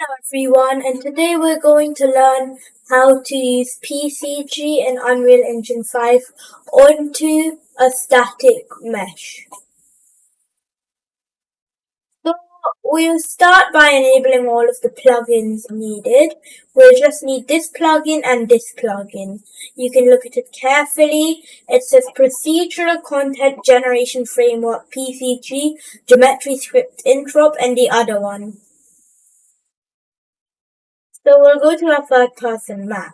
Hello everyone, and today we're going to learn how to use PCG and Unreal Engine 5 onto a static mesh. So we'll start by enabling all of the plugins needed. We'll just need this plugin and this plugin. You can look at it carefully. It says Procedural Content Generation Framework PCG, Geometry Script Interop, and the other one. So we'll go to our third person map.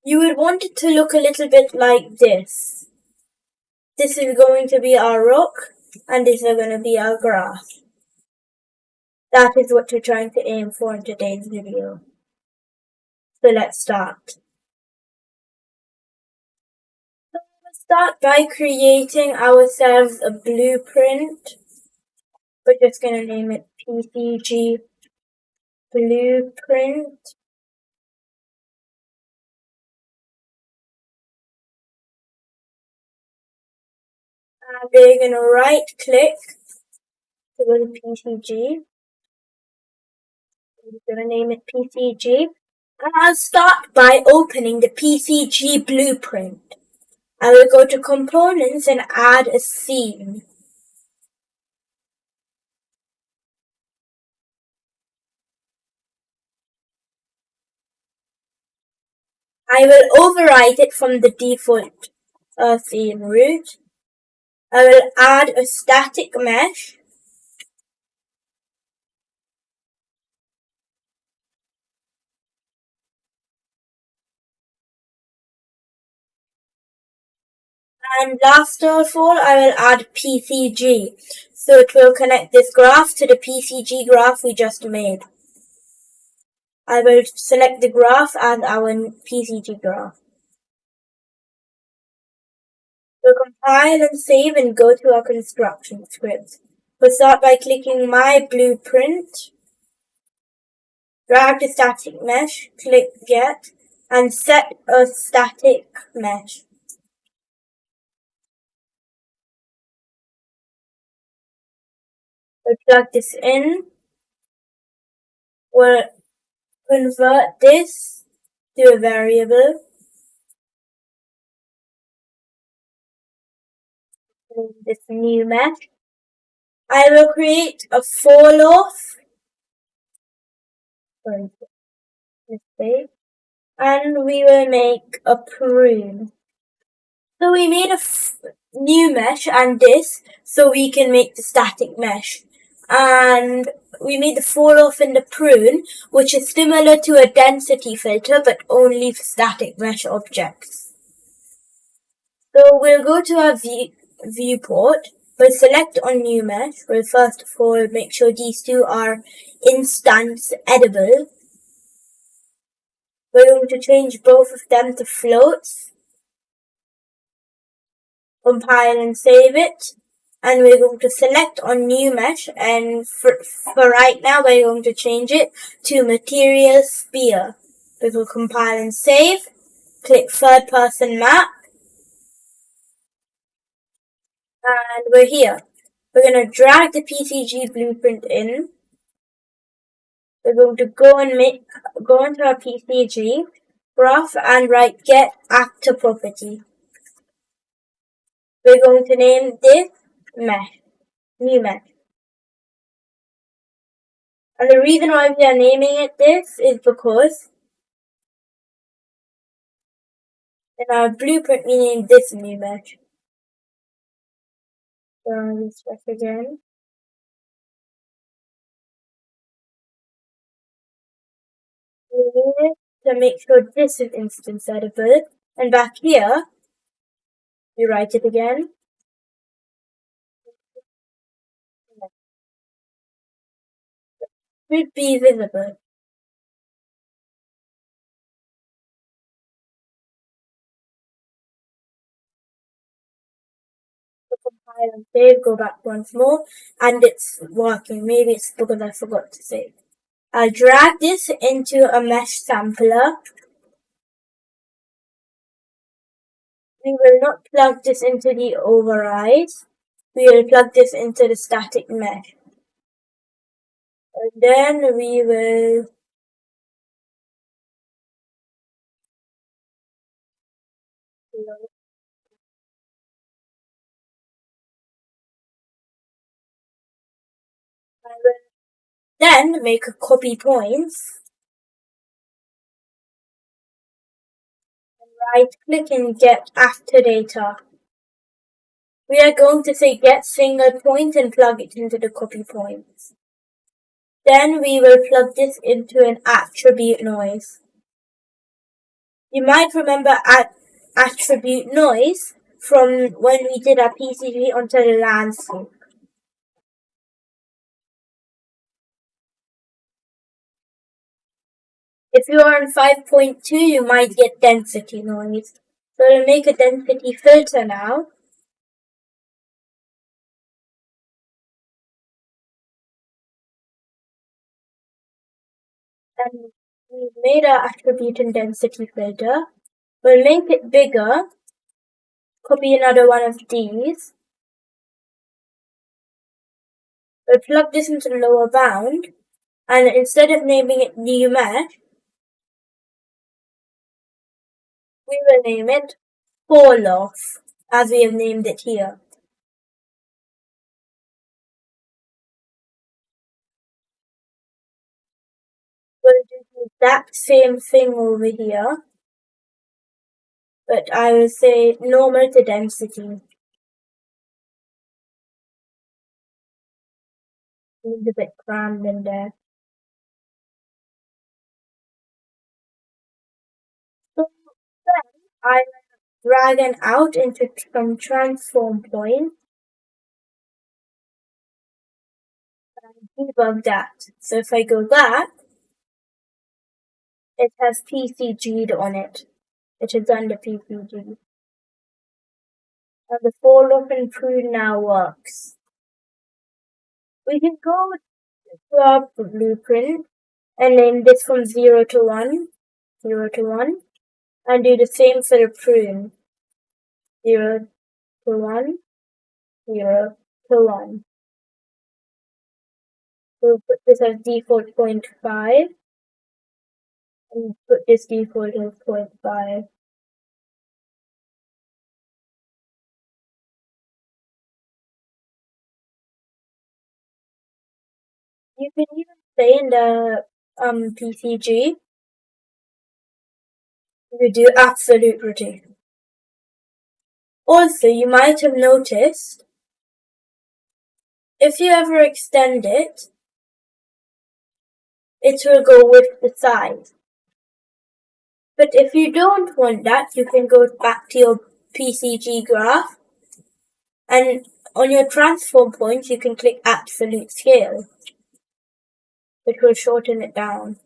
You would want it to look a little bit like this. This is going to be our rock, and these are going to be our graph. That is what we're trying to aim for in today's video. So let's start. So we'll start by creating ourselves a blueprint. We're just going to name it PCG Blueprint. And we're going to right click to go to PCG. We're going to name it PCG. And I'll start by opening the PCG blueprint. I will go to components and add a scene. I will override it from the default scene root. I will add a static mesh. And last of all, I will add PCG. So it will connect this graph to the PCG graph we just made. I will select the graph as our PCG graph. We'll compile and save and go to our construction script. We'll start by clicking My Blueprint, drag the static mesh, click Get, and set a static mesh. We'll plug this in. We'll convert this to a variable. This new mesh. I will create a fall off. And we will make a prune. So we made a new mesh and this so we can make the static mesh. And we made the fall off and the prune, which is similar to a density filter but only for static mesh objects. So we'll go to our viewport. We'll select on new mesh. We'll first of all make sure these two are instance edible. We're going to change both of them to floats. Compile and save it. And we're going to select on new mesh, and for right now we're going to change it to material sphere. We will compile and save. Click third person map. And we're here. We're going to drag the PCG blueprint in. We're going to go into our PCG graph and write get actor property. We're going to name this mesh, new mesh. And the reason why we are naming it this is because in our blueprint we named this new mesh. So let's check again. We need it to make sure this is instance edible. And back here, you write it again. It should be visible. So compile and save, go back once more, and it's working. Maybe it's because I forgot to save. I'll drag this into a mesh sampler. We will not plug this into the override. We will plug this into the static mesh. And then we will then make a copy points, right click and get after data. We are going to say get single point and plug it into the copy points. Then we will plug this into an attribute noise. You might remember attribute noise from when we did our PCG onto the landscape. If you are on 5.2, you might get density noise. So we'll make a density filter now. And we've made our attribute and density filter. We'll make it bigger. Copy another one of these. We'll plug this into the lower bound. And instead of naming it new mesh, we will name it fall off, as we have named it here. We'll do the exact same thing over here, but I will say normal to density. Seems a bit crammed in there. So then I will drag an out into some transform point and debug that. So if I go back, it has PCG'd on it. It is under PCG. And the fall off and prune now works. We can go to our blueprint and name this from 0 to 1, 0 to 1, and do the same for the prune, 0 to 1, 0 to 1. We'll put this as default 0.5 and put this default as 0.5. You can even say in the PCG, you do absolute rotation. Also, you might have noticed, if you ever extend it, it will go with the size. But if you don't want that, you can go back to your PCG graph, and on your transform point, you can click absolute scale, which will shorten it down.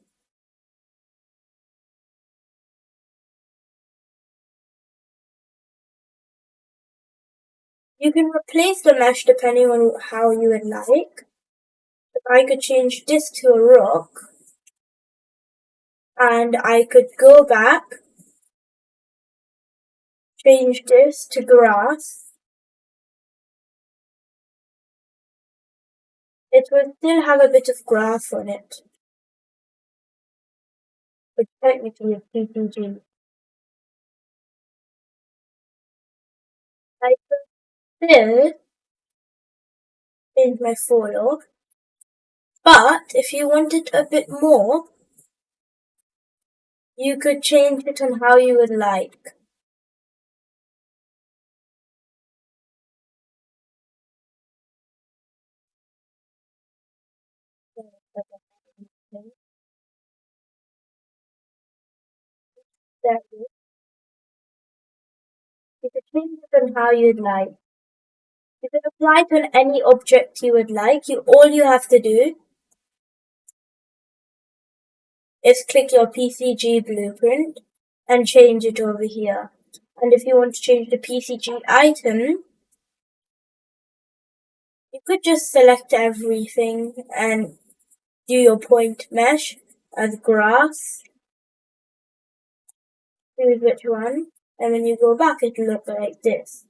You can replace the mesh depending on how you would like. If I could change this to a rock, and I could go back, change this to grass. It will still have a bit of grass on it, which technically is PPG. I could still change my follow, but if you wanted a bit more, you could change it on how you would like. There it is. You could change it on how you'd like. You can apply it on any object you would like. All you have to do is click your PCG blueprint and change it over here. And if you want to change the PCG item, you could just select everything and do your point mesh as grass. Choose which one, and when you go back, it'll look like this.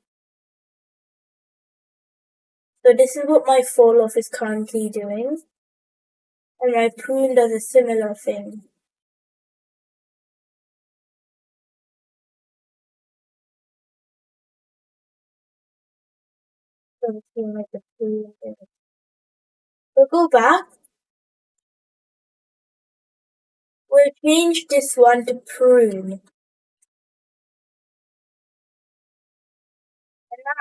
So this is what my fall off is currently doing. And my prune does a similar thing. Doesn't seem like the prune thing. We'll go back. We'll change this one to prune.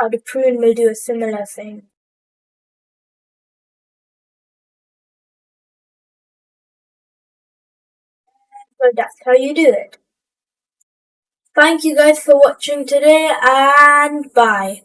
Now the prune will do a similar thing. So that's how you do it. Thank you guys for watching today, and bye.